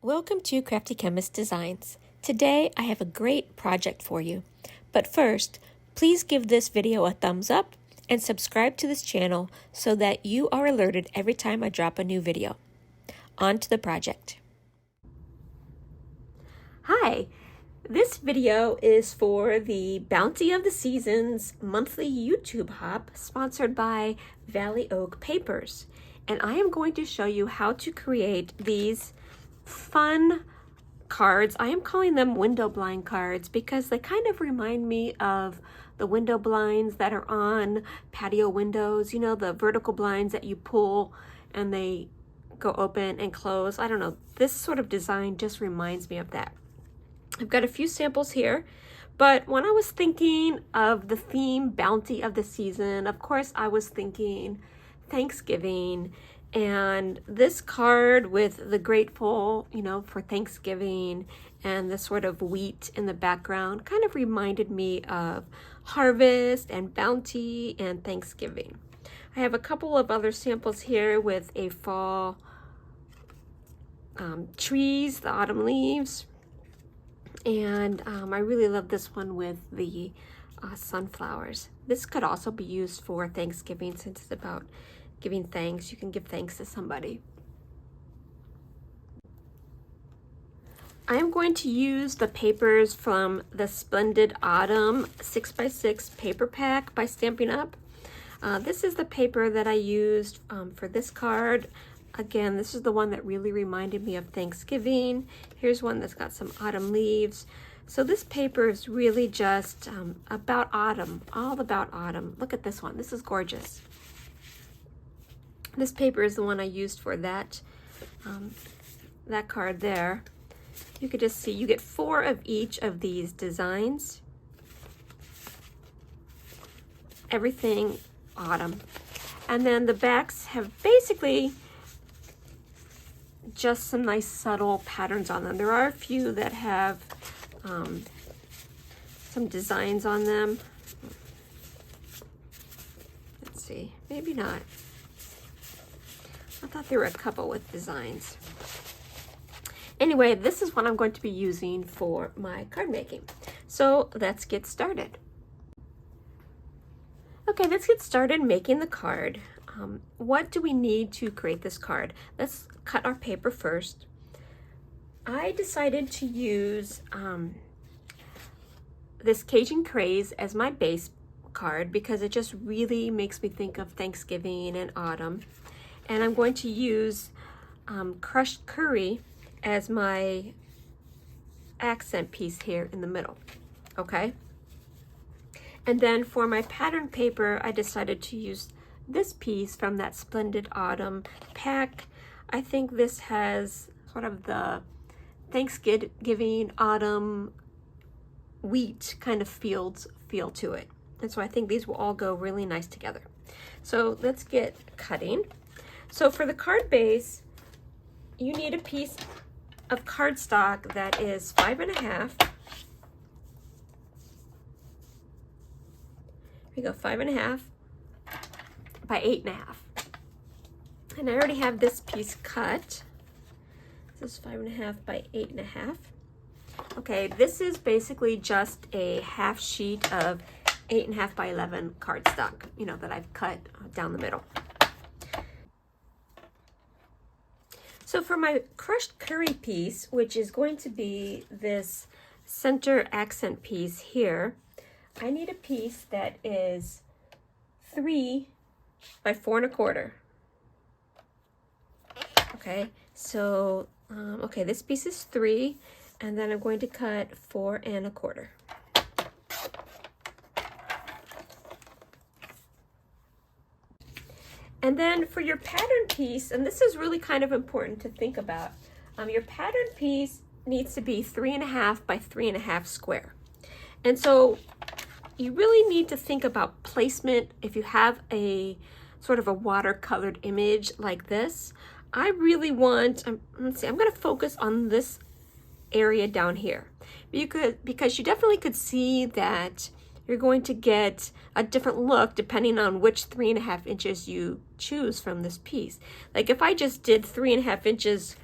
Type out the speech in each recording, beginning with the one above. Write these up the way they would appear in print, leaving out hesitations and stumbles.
Welcome to Crafty Chemist Designs. Today I have a great project for you. But first, please give this video a thumbs up and subscribe to this channel so that you are alerted every time I drop a new video. On to the project. Hi, this video is for the Bounty of the Seasons monthly YouTube hop sponsored by Valley Oak Papers. And I am going to show you how to create these fun cards. I am calling them window blind cards because they kind of remind me of the window blinds that are on patio windows, you know, the vertical blinds that you pull and they go open and close. I don't know, this sort of design just reminds me of that. I've got a few samples here, but when I was thinking of the theme Bounty of the Season, of course I was thinking Thanksgiving. And this card with the grateful, you know, for Thanksgiving and the sort of wheat in the background kind of reminded me of harvest and bounty and Thanksgiving. I have a couple of other samples here with a fall trees, the autumn leaves. And I really love this one with the sunflowers. This could also be used for Thanksgiving since it's about giving thanks. You can give thanks to somebody. I am going to use the papers from the Splendid Autumn 6x6 paper pack by Stampin' Up. This is the paper that I used for this card. Again, this is the one that really reminded me of Thanksgiving. Here's one that's got some autumn leaves. So this paper is really just about autumn, all about autumn. Look at this one. This is gorgeous. This paper is the one I used for that card there. You could just see you get 4 of each of these designs. Everything autumn. And then the backs have basically just some nice subtle patterns on them. There are a few that have some designs on them. Let's see, maybe not. I thought there were a couple with designs. Anyway, this is what I'm going to be using for my card making. So let's get started. Okay, let's get started making the card. What do we need to create this card? Let's cut our paper first. I decided to use this Cajun Craze as my base card because it just really makes me think of Thanksgiving and autumn. And I'm going to use crushed curry as my accent piece here in the middle, okay? And then for my pattern paper, I decided to use this piece from that Splendid Autumn pack. I think this has sort of the Thanksgiving autumn wheat kind of feel to it. And so I think these will all go really nice together. So let's get cutting. So for the card base, you need a piece of cardstock that is 5.5. Here we go, 5.5 by 8.5. And I already have this piece cut. This is 5.5 by 8.5. Okay, this is basically just a half sheet of 8.5 by 11 cardstock, you know, that I've cut down the middle. So for my crushed curry piece, which is going to be this center accent piece here, I need a piece that is 3 by 4.25. Okay, so, okay, this piece is 3, and then I'm going to cut 4.25. And then for your pattern piece, and this is really kind of important to think about, your pattern piece needs to be 3.5 by 3.5 square. And so you really need to think about placement. If you have a sort of a watercolored image like this, I really want, let's see, I'm going to focus on this area down here. Because you definitely could see that you're going to get a different look depending on which 3.5 inches you choose from this piece. Like if I just did 3.5 inches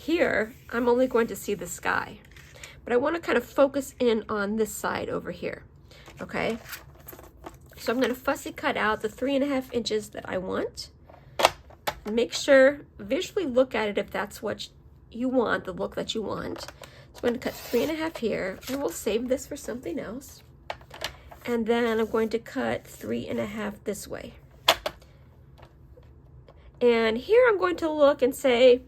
here, I'm only going to see the sky. But I want to kind of focus in on this side over here, okay? So I'm going to fussy cut out the 3.5 inches that I want. Make sure, visually look at it if that's what you want, the look that you want. So I'm going to cut 3.5 here, and we'll save this for something else. And then I'm going to cut 3.5 this way. And here I'm going to look and say,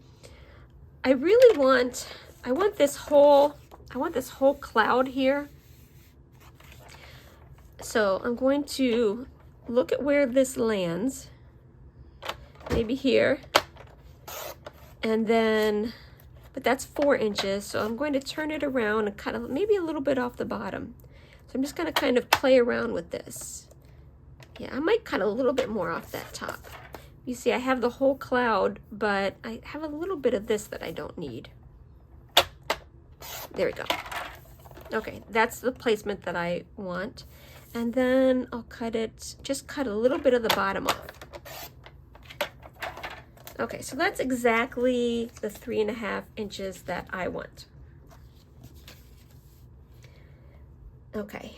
I want this whole cloud here. So I'm going to look at where this lands, maybe here, and then, but that's 4 inches, so I'm going to turn it around and cut maybe a little bit off the bottom. So I'm just going to kind of play around with this. Yeah, I might cut a little bit more off that top. You see, I have the whole cloud, but I have a little bit of this that I don't need. There we go. Okay, that's the placement that I want. And then I'll cut it, just cut a little bit of the bottom off. Okay, so that's exactly the 3.5 inches that I want. Okay.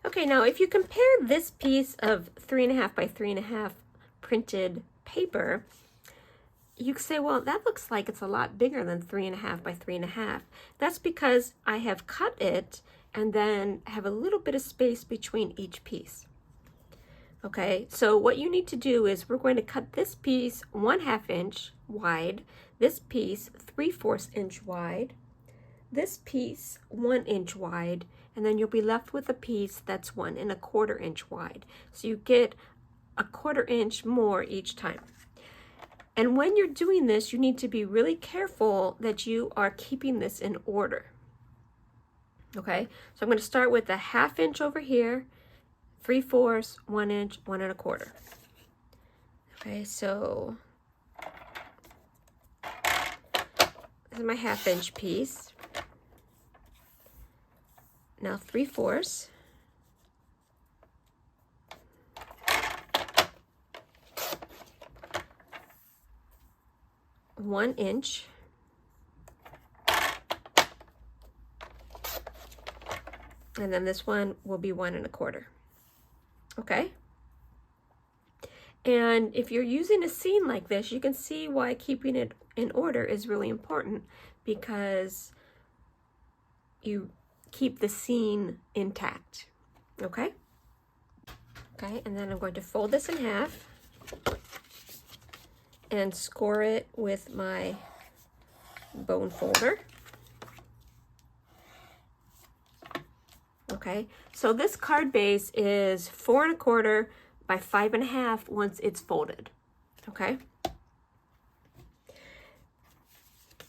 Okay, now if you compare this piece of 3.5 by 3.5 printed paper, you could say, well, that looks like it's a lot bigger than 3.5 by 3.5. That's because I have cut it and then have a little bit of space between each piece. Okay, so what you need to do is we're going to cut this piece 1/2 inch wide, this piece 3/4 inch wide, this piece 1 inch wide, and then you'll be left with a piece that's 1 1/4 inch wide. So you get 1/4 inch more each time. And when you're doing this, you need to be really careful that you are keeping this in order. Okay, so I'm going to start with a 1/2 inch over here, 3/4, 1 inch, 1 1/4. Okay, so this is my 1/2 inch piece. Now 3/4. One inch. And then this one will be 1 1/4. Okay? And if you're using a scene like this, you can see why keeping it in order is really important, because you keep the scene intact. Okay? Okay, and then I'm going to fold this in half and score it with my bone folder. Okay, so this card base is 4 1/4 by 5 1/2 once it's folded. Okay,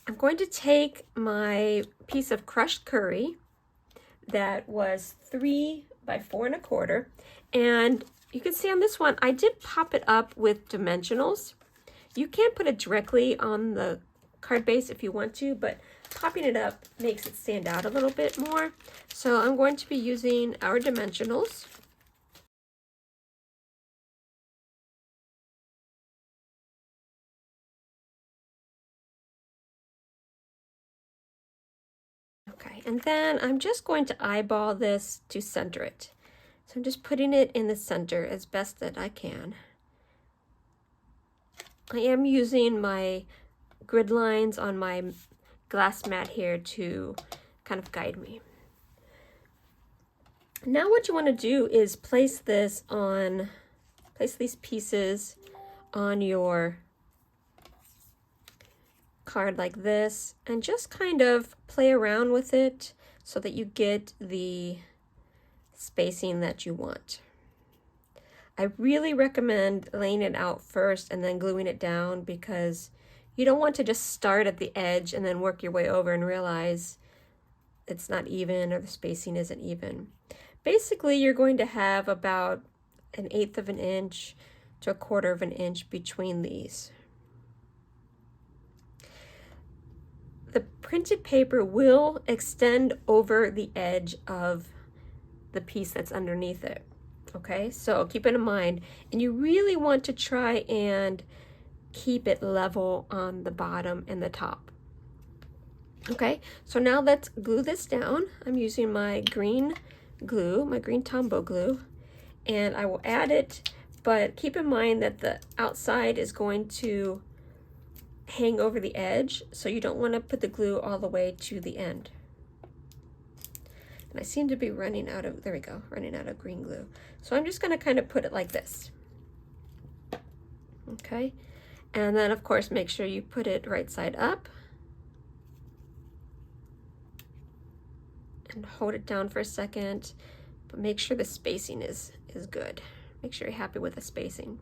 I'm going to take my piece of crushed curry that was 3 by 4 1/4, and you can see on this one I did pop it up with dimensionals. You can put it directly on the card base if you want to, but popping it up makes it stand out a little bit more. So I'm going to be using our dimensionals. Okay, and then I'm just going to eyeball this to center it. So I'm just putting it in the center as best that I can. I am using my grid lines on my glass mat here to kind of guide me. Now what you want to do is place these pieces on your card like this, and just kind of play around with it so that you get the spacing that you want. I really recommend laying it out first and then gluing it down, because you don't want to just start at the edge and then work your way over and realize it's not even or the spacing isn't even. Basically, you're going to have about 1/8 of an inch to 1/4 of an inch between these. The printed paper will extend over the edge of the piece that's underneath it. Okay, so keep it in mind, and you really want to try and keep it level on the bottom and the top. Okay, so now let's glue this down. I'm using my green glue, my green Tombow glue, and I will add it, but keep in mind that the outside is going to hang over the edge, so you don't want to put the glue all the way to the end. And I seem to be running out of, there we go, running out of green glue. So I'm just going to kind of put it like this. Okay, and then of course make sure you put it right side up. And hold it down for a second, but make sure the spacing is good. Make sure you're happy with the spacing.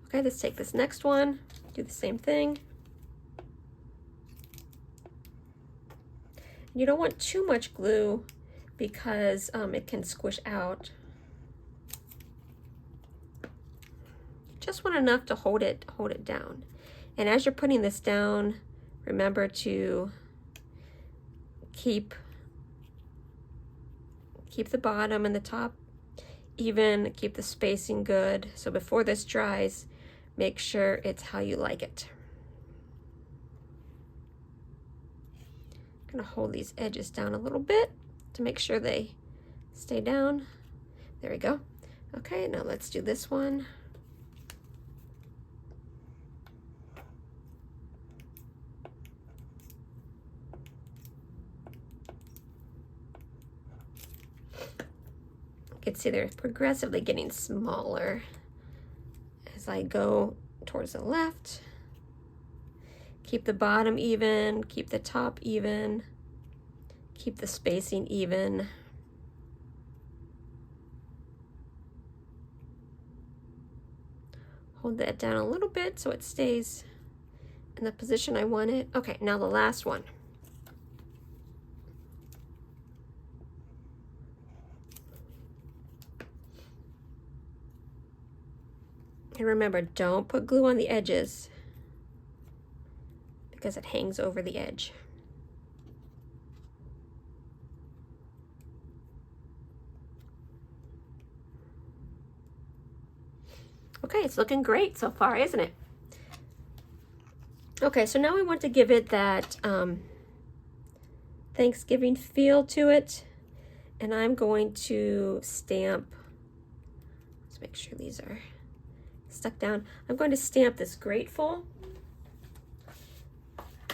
Okay, let's take this next one, do the same thing. You don't want too much glue because it can squish out. Just want enough to hold it down. And as you're putting this down, remember to keep the bottom and the top even, keep the spacing good. So before this dries, make sure it's how you like it. I'm gonna hold these edges down a little bit to make sure they stay down. There we go. Okay, now let's do this one. You can see they're progressively getting smaller as I go towards the left. Keep the bottom even, keep the top even, keep the spacing even. Hold that down a little bit so it stays in the position I want it. Okay, now the last one. And remember, don't put glue on the edges because it hangs over the edge. Okay, it's looking great so far, isn't it? Okay, so now we want to give it that Thanksgiving feel to it. And I'm going to stamp, let's make sure these are stuck down. I'm going to stamp this grateful.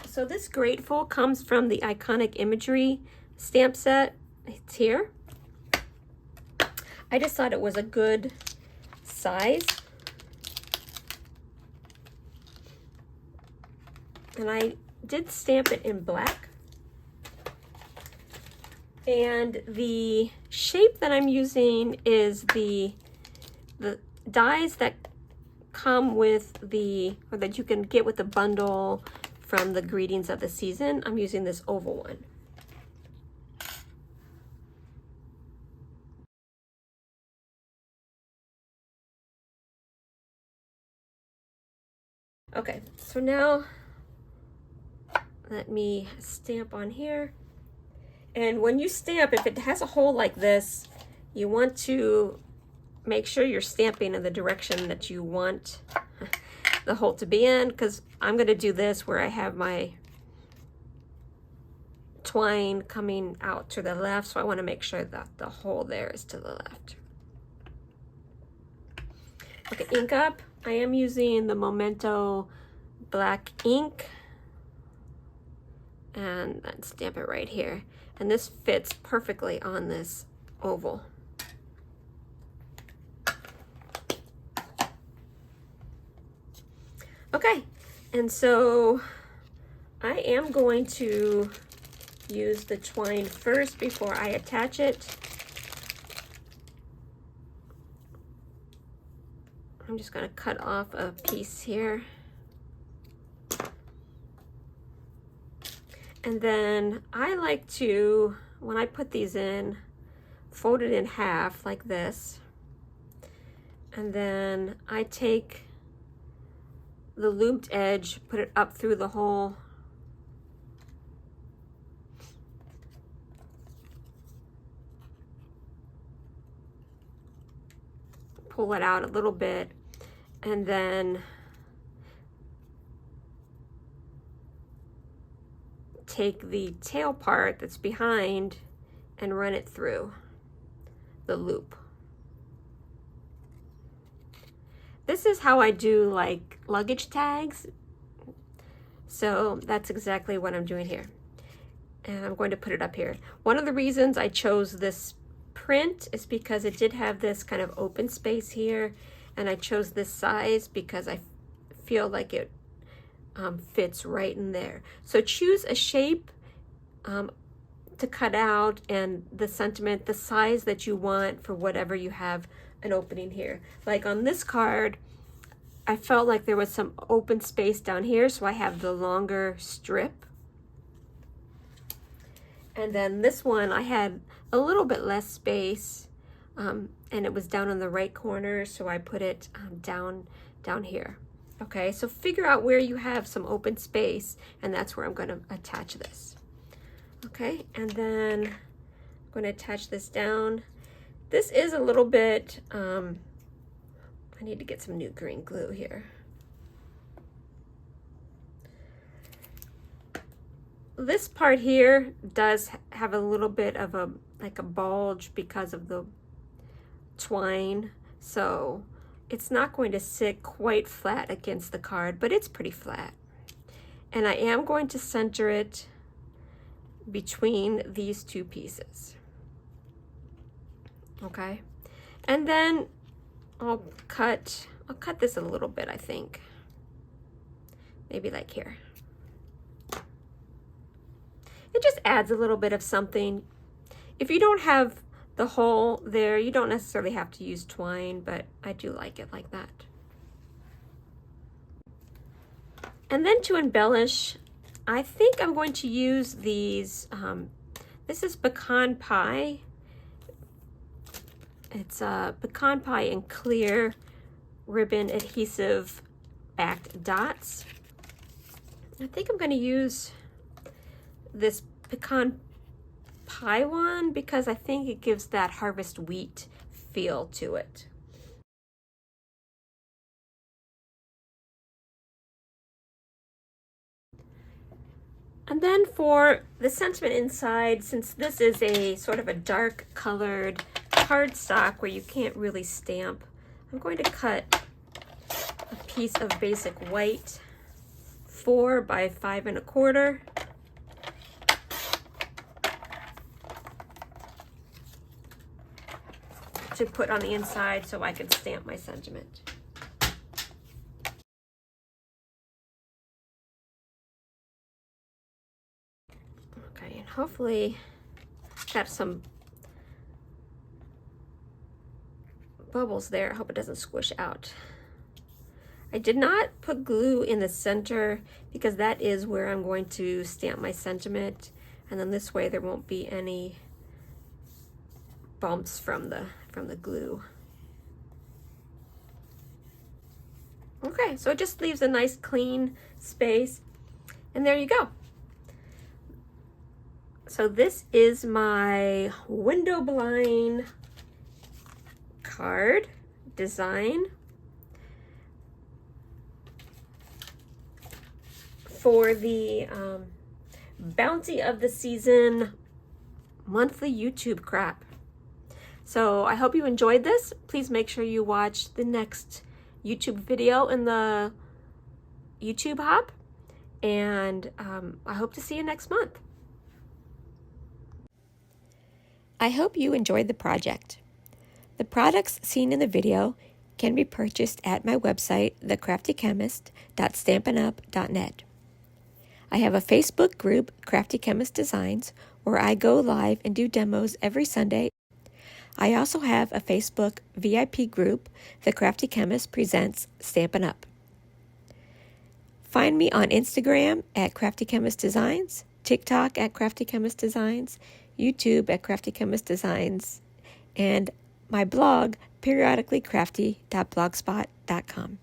So this grateful comes from the iconic Imagery stamp set. It's here. I just thought it was a good size. And I did stamp it in black. And the shape that I'm using is the dies that come with or that you can get with the bundle from the Greetings of the Season. I'm using this oval one. Okay, so now let me stamp on here. And when you stamp, if it has a hole like this, you want to make sure you're stamping in the direction that you want the hole to be in, because I'm going to do this where I have my twine coming out to the left, so I want to make sure that the hole there is to the left. Okay, ink up. I am using the Memento black ink, and then stamp it right here. And this fits perfectly on this oval. Okay, and so I am going to use the twine first before I attach it. I'm just going to cut off a piece here. And then I like to, when I put these in, fold it in half like this. And then I take the looped edge, put it up through the hole. Pull it out a little bit, and then take the tail part that's behind and run it through the loop. This is how I do like luggage tags. So that's exactly what I'm doing here. And I'm going to put it up here. One of the reasons I chose this print is because it did have this kind of open space here, and I chose this size because I feel like it fits right in there. So choose a shape to cut out and the sentiment, the size that you want for whatever you have an opening here. Like on this card, I felt like there was some open space down here, so I have the longer strip. And then this one, I had a little bit less space, and it was down in the right corner, so I put it down here. Okay, so figure out where you have some open space, and that's where I'm going to attach this. Okay, and then I'm going to attach this down. This is a little bit, I need to get some new green glue here. This part here does have a little bit of a bulge because of the twine, so it's not going to sit quite flat against the card, but it's pretty flat. And I am going to center it between these two pieces. Okay, and then I'll cut this a little bit, I think. Maybe like here. It just adds a little bit of something. If you don't have the hole there, you don't necessarily have to use twine, but I do like it like that. And then to embellish, I think I'm going to use these, this is pecan pie. It's pecan pie in clear ribbon adhesive backed dots. I think I'm going to use this pecan pie one because I think it gives that harvest wheat feel to it. And then for the sentiment inside, since this is a sort of a dark colored cardstock where you can't really stamp, I'm going to cut a piece of basic white 4 by 5 1/4. To put on the inside so I can stamp my sentiment. Okay, and hopefully got some bubbles there. I hope it doesn't squish out. I did not put glue in the center because that is where I'm going to stamp my sentiment, and then this way there won't be any bumps from the glue. Okay, so it just leaves a nice clean space, and there you go. So this is my window blind card design for the Bounty of the Season monthly YouTube crap. So I hope you enjoyed this. Please make sure you watch the next YouTube video in the YouTube hop, and I hope to see you next month. I hope you enjoyed the project. The products seen in the video can be purchased at my website, thecraftychemist.stampinup.net. I have a Facebook group, Crafty Chemist Designs, where I go live and do demos every Sunday. I also have a Facebook VIP group, The Crafty Chemist Presents Stampin' Up. Find me on Instagram at Crafty Chemist Designs, TikTok at Crafty Chemist Designs, YouTube at Crafty Chemist Designs, and my blog, periodicallycrafty.blogspot.com.